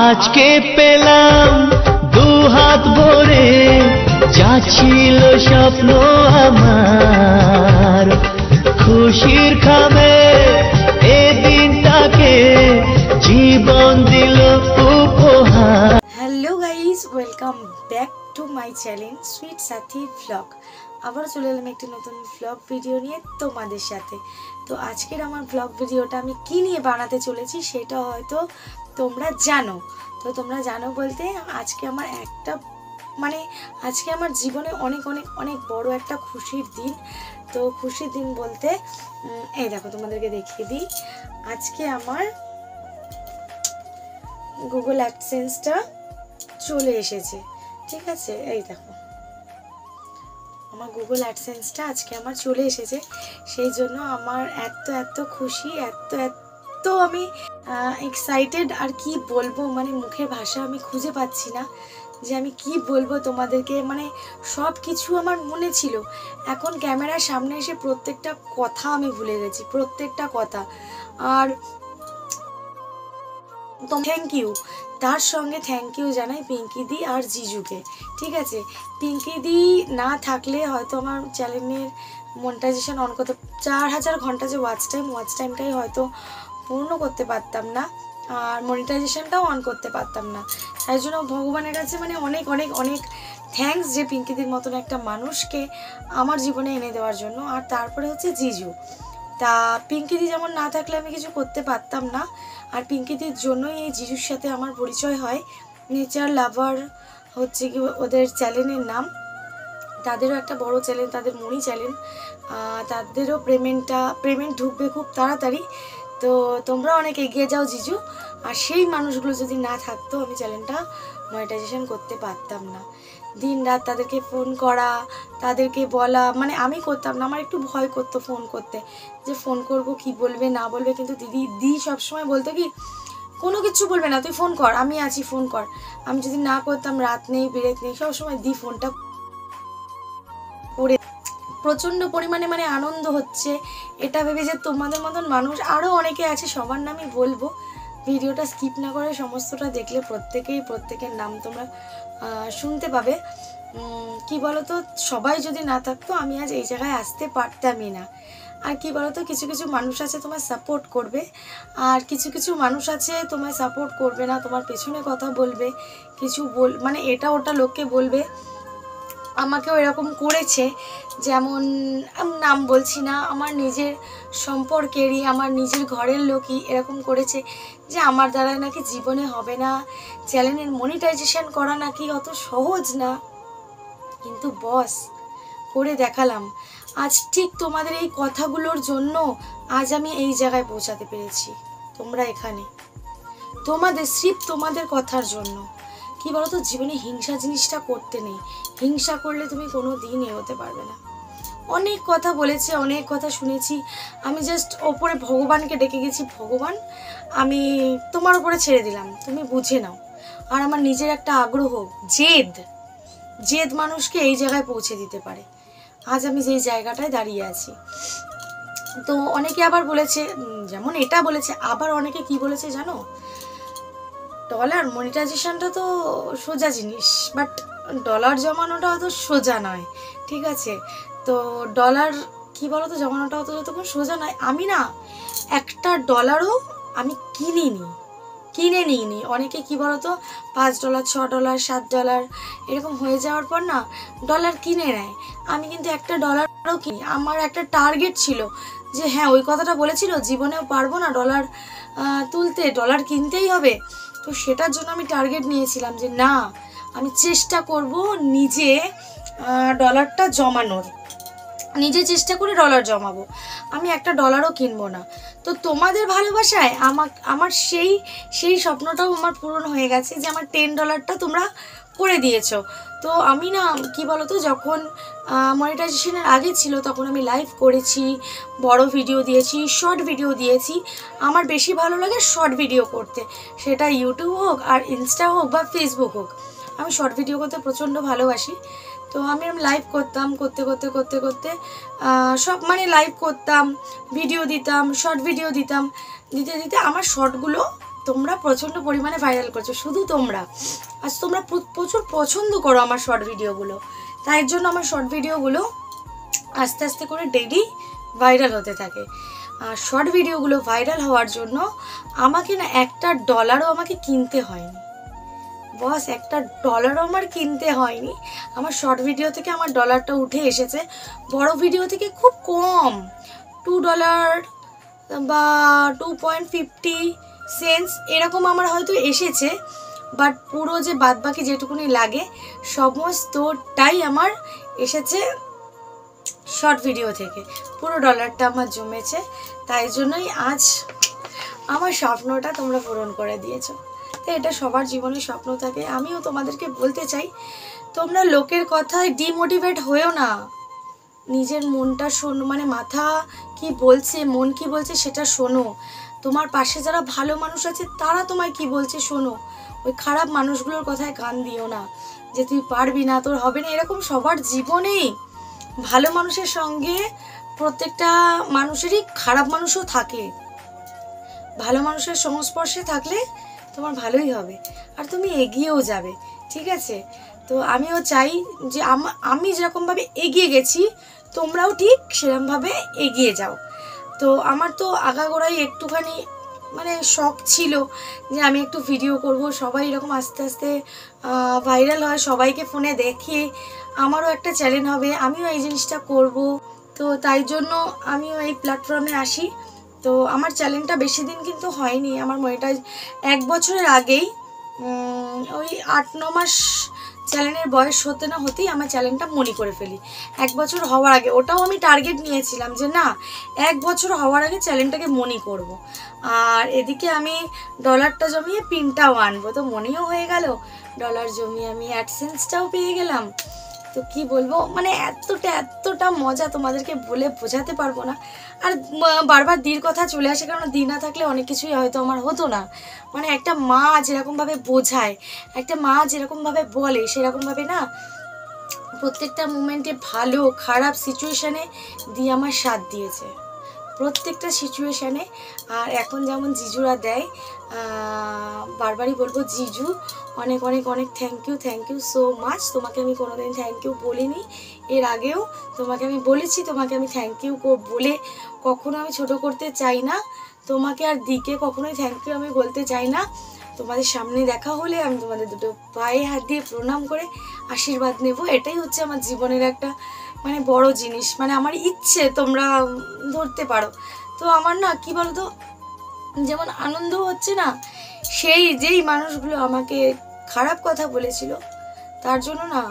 আজকে পেলাম দু হাত ভরে, যা ছিল স্বপ্ন আমার, খুশির খাবে এ দিনটাকে জীবন দিল উপহার। Hello guys, welcome back to my channel sweet Sathi blog. আবার চলে এলাম একটি নতুন ব্লগ ভিডিও নিয়ে তোমাদের সাথে। তো আজকের আমার ব্লগ ভিডিওটা আমি কি নিয়ে বানাতে চলেছি সেটা হয়তো তোমরা জানো। তো তোমরা জানো বলতে আজকে আমার আজকে আমার জীবনে অনেক অনেক অনেক বড় একটা খুশির দিন। তো খুশির দিন বলতে এই দেখো তোমাদেরকে দেখিয়ে দিই। আজকে আমার গুগল অ্যাডসেন্সটা চলে এসেছে, ঠিক আছে? এই দেখো আমার গুগল অ্যাডসেন্সটা আজকে আমার চলে এসেছে। সেই জন্য আমার এত খুশি, এত আমি এক্সাইটেড, আর কি বলবো, মানে মুখের ভাষা আমি খুঁজে পাচ্ছি না যে আমি কি বলবো তোমাদেরকে। মানে সব কিছু আমার মনে ছিল, এখন ক্যামেরার সামনে এসে প্রত্যেকটা কথা আমি ভুলে গেছি, প্রত্যেকটা কথা। আর তো থ্যাংক ইউ, তার সঙ্গে থ্যাংক ইউ জানাই পিঙ্কি দি আর জিজুকে, ঠিক আছে? পিঙ্কি দি না থাকলে হয়তো আমার চ্যানেলের মনিটাইজেশন অন করতে 4000 ঘন্টা যে ওয়াচ টাইমটাই হয়তো পূর্ণ করতে পারতাম না, আর মনিটাইজেশনটাও অন করতে পারতাম না। তাই জন্য ভগবানের কাছে মানে অনেক অনেক অনেক থ্যাঙ্কস যে পিঙ্কিদির মতন একটা মানুষকে আমার জীবনে এনে দেওয়ার জন্য। আর তারপরে হচ্ছে জিজু। তা পিঙ্কিদি যেমন না থাকলে আমি কিছু করতে পারতাম না, আর পিঙ্কিদির জন্যই এই জিজুর সাথে আমার পরিচয় হয়। নেচার লাভার হচ্ছে কি ওদের চ্যানেলের নাম, তাদেরও একটা বড় চ্যানেল, তাদের মনি চ্যানেল, তাদেরও পেমেন্ট ঢুকবে খুব তাড়াতাড়ি। তো তোমরা অনেক এগিয়ে যাও জিজু। আর সেই মানুষগুলো যদি না থাকতো আমি চ্যানেলটা মনিটাইজেশন করতে পারতাম না। দিন রাত তাদেরকে ফোন করা, তাদেরকে বলা, মানে আমি করতাম না, আমার একটু ভয় করতো ফোন করতে, যে ফোন করব কি বলবে না বলবে। কিন্তু দিদি সবসময় বলতো কি, কোনো কিছু বলবে না, তুই ফোন কর, আমি আছি, ফোন কর। আমি যদি না করতাম, রাত নেই বিরেত নেই, সবসময় দি ফোনটা করে প্রচণ্ড পরিমাণে মানে আনন্দ হচ্ছে এটা ভেবে যে তোমাদের মতন মানুষ আরও অনেকে আছে, সবার নামই বলবো। ভিডিওটা স্কিপ না করে সমস্তটা দেখলে প্রত্যেকের নাম তোমরা শুনতে পাবে। কি বলতো, সবাই যদি না থাকতো আমি আজ এই জায়গায় আসতে পারতামই না। আর কি বলতো, কিছু কিছু মানুষ আছে তোমায় সাপোর্ট করবে, আর কিছু কিছু মানুষ আছে তোমায় সাপোর্ট করবে না, তোমার পেছনে কথা বলবে, কিছু মানে এটা ওটা লোককে বলবে। আমাকেও এরকম করেছে, যেমন নাম বলছি না, আমার নিজের সম্পর্কেরই, আমার নিজের ঘরের লোকই এরকম করেছে যে আমার দ্বারা নাকি জীবনে হবে না, চ্যানেলের মনিটাইজেশন করা নাকি অত সহজ না। কিন্তু বস, করে দেখালাম। আজ ঠিক তোমাদের এই কথাগুলোর জন্য আজ আমি এই জায়গায় পৌঁছাতে পেরেছি। তোমরা এখানে, তোমাদের কথার জন্য। কি বলতো, জীবনে হিংসা জিনিসটা করতে নেই, হিংসা করলে তুমি কোনো দিন এগোতে পারবে না। অনেক কথা বলেছে, অনেক কথা শুনেছি, আমি জাস্ট ওপরে ভগবানকে ডেকে গেছি, ভগবান আমি তোমার উপরে ছেড়ে দিলাম, তুমি বুঝে নাও। আর আমার নিজের একটা আগ্রহ, জেদ মানুষকে এই জায়গায় পৌঁছে দিতে পারে। আজ আমি যেই জায়গাটায় দাঁড়িয়ে আছি। তো অনেকে আবার বলেছে, যেমন এটা বলেছে, আবার অনেকে কি বলেছে জানো, ডলার মনিটাইজেশনটা তো সোজা জিনিস, বাট ডলার জমানোটা অত সোজা নয়, ঠিক আছে? তো ডলার কি বলতো, জমানোটা অত যতক্ষণ সোজা নয়। আমি না একটা ডলারও আমি কিনে নিইনি। অনেকে কি বলতো, $5, $6, $7 এরকম হয়ে যাওয়ার পর না ডলার কিনে নেয়। আমি কিন্তু একটা ডলারও কিনি। আমার একটা টার্গেট ছিল যে হ্যাঁ, ওই কথাটা বলেছিল জীবনেও পারবো না ডলার তুলতে, ডলার কিনতেই হবে। তো সেটার জন্য আমি টার্গেট নিয়েছিলাম যে না, আমি চেষ্টা করব নিজে ডলারটা জমানোর, নিজে চেষ্টা করে ডলার জমাবো, আমি একটা ডলারও কিনবো না। তো তোমাদের ভালোবাসায় আমার সেই স্বপ্নটাও আমার পূরণ হয়ে গেছে, যে আমার $10 তোমরা করে দিয়েছো। তো আমি না কি বলতো, যখন মনিটাইজেশনের আগে ছিল তখন আমি লাইভ করেছি, বড় ভিডিও দিয়েছি, শর্ট ভিডিও দিয়েছি। আমার বেশি ভালো লাগে শর্ট ভিডিও করতে, সেটা ইউটিউব হোক আর ইনস্টা হোক বা ফেসবুক হোক, আমি শর্ট ভিডিও করতে প্রচণ্ড ভালোবাসি। তো আমি লাইভ করতাম, করতে সব লাইভ করতাম, ভিডিও দিতাম, শর্ট ভিডিও দিতে আমার শর্টগুলো তোমরা প্রচণ্ড পরিমাণে ভাইরাল করছো, শুধু তোমরা। আজ তোমরা প্রচুর পছন্দ করো আমার শর্ট ভিডিওগুলো, তাই জন্য আমার শর্ট ভিডিওগুলো আস্তে আস্তে করে ডেইলি ভাইরাল হতে থাকে। আর শর্ট ভিডিওগুলো ভাইরাল হওয়ার জন্য আমাকে না $1 আমাকে কিনতে হয়নি, বস, $1 আমার কিনতে হয়নি। আমার শর্ট ভিডিও থেকে আমার ডলারটা উঠে এসেছে, বড় ভিডিও থেকে খুব কম, $2 বা 2.50 এরকম আমার হয়তো এসেছে। বাট পুরো যে বাদবাকি যেটুকুনি লাগে সমস্তটাই আমার এসেছে শর্ট ভিডিও থেকে, পুরো ডলারটা আমার জমেছে। তাই জন্যই আজ আমার স্বপ্নটা তোমরা পূরণ করে দিয়েছো। তো এটা সবার জীবনে স্বপ্ন থাকে। আমিও তোমাদেরকে বলতে চাই, তোমরা লোকের কথায় ডিমোটিভেট হয়েও না, নিজের মনটা শোনো, মানে মাথা কি বলছে, মন কি বলছে সেটা শোনো। তোমার পাশে যারা ভালো মানুষ আছে তারা তোমায় কি বলছে শোনো, ওই খারাপ মানুষগুলোর কথায় কান দিও না যে তুই পারবি না, তোর হবে না। এরকম সবার জীবনেই ভালো মানুষের সঙ্গে প্রত্যেকটা মানুষেরই খারাপ মানুষও থাকে। ভালো মানুষের সংস্পর্শে থাকলে তোমার ভালোই হবে আর তুমি এগিয়েও যাবে, ঠিক আছে? তো আমিও চাই যে আমি যেরকমভাবে এগিয়ে গেছি তোমরাও ঠিক সেরকমভাবে এগিয়ে যাও। তো আমার তো আগাগোড়াই একটুখানি মানে শখ ছিল যে আমি একটু ভিডিও করব, সবাই এরকম আস্তে আস্তে ভাইরাল হয়, সবাইকে ফোনে দেখে আমারও একটা চ্যানেল হবে, আমিও এই জিনিসটা করব। তো তাই জন্য আমিও এই প্ল্যাটফর্মে আসি। তো আমার চ্যানেলটা বেশি দিন কিন্তু হয়নি, আমার মনিটাইজ 1 বছরের আগেই, ওই 8-9 মাস চ্যানেলের বয়স হতে না হতেই আমার চ্যানেলটা মনি করে ফেলি। 1 বছর হওয়ার আগে, ওটাও আমি টার্গেট নিয়েছিলাম যে না 1 বছর হওয়ার আগে চ্যানেলটাকে মনি করব। আর এদিকে আমি ডলারটা জমিয়ে পিনটাও আনবো, তো মনিও হয়ে গেল, ডলার জমিয়ে আমি অ্যাডসেন্সটাও পেয়ে গেলাম। তো কি বলবো, মানে এতটা মজা তোমাদেরকে বলে বোঝাতে পারবো না। আর বারবার দির কথা চলে আসে, কারণ দি না থাকলে অনেক কিছুই হয়তো আমার হতো না। মানে একটা মা যেরকমভাবে বোঝায়, একটা মা যেরকমভাবে বলে সেরকমভাবে না প্রত্যেকটা মোমেন্টে ভালো খারাপ সিচুয়েশানে দি আমার সাথ দিয়েছে, প্রত্যেকটা সিচুয়েশানে। আর এখন যেমন জিজুরা দেয়, বারবারই বলবো জিজু অনেক অনেক অনেক থ্যাংক ইউ সো মাচ। তোমাকে আমি কোনোদিন থ্যাংক ইউ বলিনি, এর আগেও তোমাকে আমি বলেছি, তোমাকে আমি থ্যাংক ইউ বলে কখনো আমি ছোট করতে চাই না তোমাকে, আর দিকে কখনোই থ্যাংক ইউ আমি বলতে চাই না। তোমাদের সামনে দেখা হলে আমি তোমাদের দুটো পায়ে হাত দিয়ে প্রণাম করে আশীর্বাদ নেব, এটাই হচ্ছে আমার জীবনের একটা মানে বড় জিনিস, মানে আমার ইচ্ছে তোমরা ধরতে পারো। তো আমার না কি বলতো, যেমন আনন্দ হচ্ছে না, যেই মানুষগুলো আমাকে খারাপ কথা বলেছিল তার জন্য না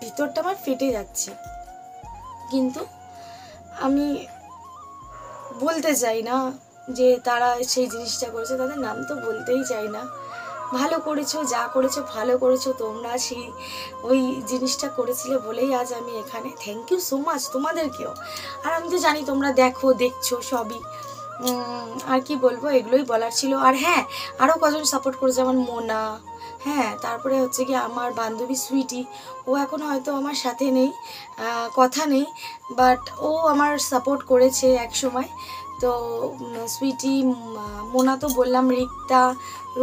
ভিতরটা আমার ফেটে যাচ্ছে, কিন্তু আমি বলতে চাই না যে তারা সেই জিনিসটা করেছে, তাদের নাম তো বলতেই চাই না। ভালো করেছো, যা করেছো ভালো করেছো, তোমরা সেই ওই জিনিসটা করেছিলে বলেই আজ আমি এখানে। থ্যাংক ইউ সো মাচ তোমাদেরকেও। আর আমি তো জানি তোমরা দেখছো সবই, আর কি বলবো, এগুলোই বলার ছিল। আর হ্যাঁ, আরও কজন সাপোর্ট করেছে, যেমন মোনা, হ্যাঁ, তারপরে হচ্ছে কি আমার বান্ধবী সুইটি, ও এখন হয়তো আমার সাথে নেই, কথা নেই, বাট ও আমার সাপোর্ট করেছে এক সময়। তো সুইটি, মোনা তো বললাম, রিক্তা,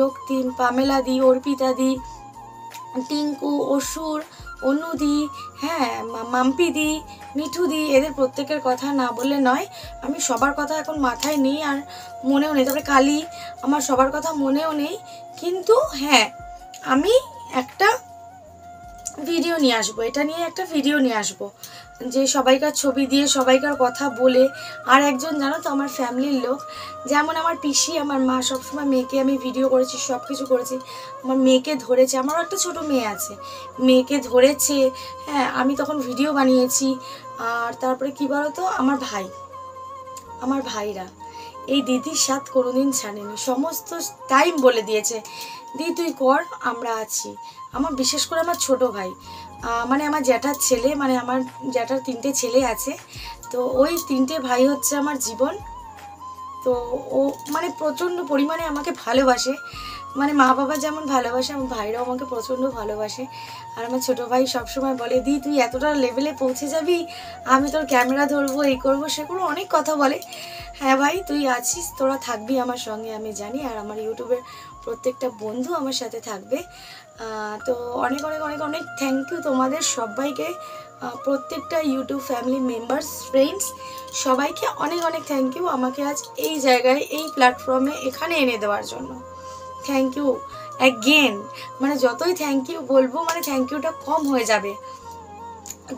রক্তিম, পামেলা দি, অর্পিতা দি, টিঙ্কু, অসুর, অনুদি, হ্যাঁ, মাম্পি দি, মিঠু দি, এদের প্রত্যেকের কথা না বললে নয়। আমি সবার কথা এখন মাথায় নেই আর মনেও নেই, তবে কালি, আমার সবার কথা মনেও নেই। কিন্তু হ্যাঁ, আমি একটা ভিডিও নিয়ে আসবো, এটা নিয়ে একটা ভিডিও নিয়ে আসবো যে সবাইকার ছবি দিয়ে সবাইকার কথা বলে। আর একজন জানো তো আমার ফ্যামিলির লোক, যেমন আমার পিসি, আমার মা সবসময় মেয়েকে, আমি ভিডিও করেছি, সব কিছু করেছি, আমার মেয়েকে ধরেছে, আমারও একটা ছোট মেয়ে আছে, মেয়েকে ধরেছে, হ্যাঁ, আমি তখন ভিডিও বানিয়েছি। আর তারপরে কি বলতো, আমার ভাইরা এই দিদির সাথ কোনোদিন ছাড়েনি, সমস্ত টাইম বলে দিয়েছে দি তুই কর, আমরা আছি। আমার বিশেষ করে আমার ছোট ভাই, মানে আমার জ্যাঠার ছেলে, মানে আমার জ্যাঠার 3টে ছেলে আছে, তো ওই 3টে ভাই হচ্ছে আমার জীবন। তো ও মানে প্রচণ্ড পরিমাণে আমাকে ভালোবাসে, মানে মা বাবা যেমন ভালোবাসে আমার ভাইরাও আমাকে প্রচণ্ড ভালোবাসে। আর আমার ছোটো ভাই সবসময় বলে দি তুই এতটা লেভেলে পৌঁছে যাবি, আমি তোর ক্যামেরা ধরবো, এই করবো, সেগুলো অনেক কথা বলে। হ্যাঁ ভাই, তুই আছিস, তোরা থাকবি আমার সঙ্গে আমি জানি। আর আমার ইউটিউবের প্রত্যেকটা বন্ধু আমার সাথে থাকবে। তো অনেক অনেক অনেক অনেক থ্যাংক ইউ তোমাদের সবাইকে, প্রত্যেকটা ইউটিউব ফ্যামিলি মেম্বার্স, ফ্রেন্ডস সবাইকে অনেক অনেক থ্যাংক ইউ আমাকে আজ এই জায়গায়, এই প্ল্যাটফর্মে এখানে এনে দেওয়ার জন্য। Thank you again. মানে যতই থ্যাংক ইউ বলবো মানে থ্যাংক ইউটা কম হয়ে যাবে।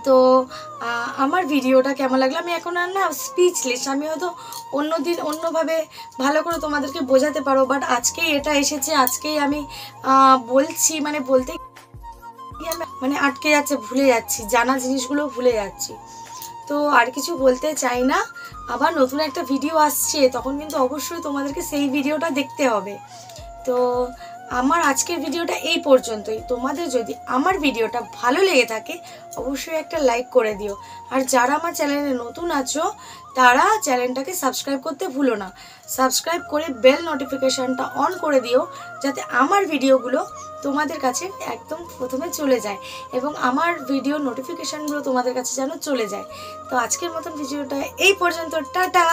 তো আমার ভিডিওটা কেমন লাগলো, আমি এখন আর না স্পিচলেস। আমি হয়তো অন্য দিন অন্যভাবে ভালো করে তোমাদেরকে বোঝাতে পারো, বাট আজকেই এটা এসেছে, আজকেই আমি বলছি, মানে বলতে মানে আটকে যাচ্ছে, ভুলে যাচ্ছি, জানা জিনিসগুলো ভুলে যাচ্ছি। তো আর কিছু বলতে চাই না। আবার নতুন একটা ভিডিও আসছে, তখন কিন্তু অবশ্যই তোমাদেরকে সেই ভিডিওটা দেখতে হবে। তো আমার আজকের ভিডিওটা এই পর্যন্তই। তোমাদের যদি আমার ভিডিওটা ভালো লেগে থাকে অবশ্যই একটা লাইক করে দিও। আর যারা আমার চ্যানেলে নতুন আছো তারা চ্যানেলটাকে সাবস্ক্রাইব করতে ভুলো না। সাবস্ক্রাইব করে বেল নোটিফিকেশানটা অন করে দিও, যাতে আমার ভিডিওগুলো তোমাদের কাছে একদম প্রথমে চলে যায় এবং আমার ভিডিও নোটিফিকেশানগুলো তোমাদের কাছে যেন চলে যায়। তো আজকের মতন ভিডিওটা এই পর্যন্ত, টাটা।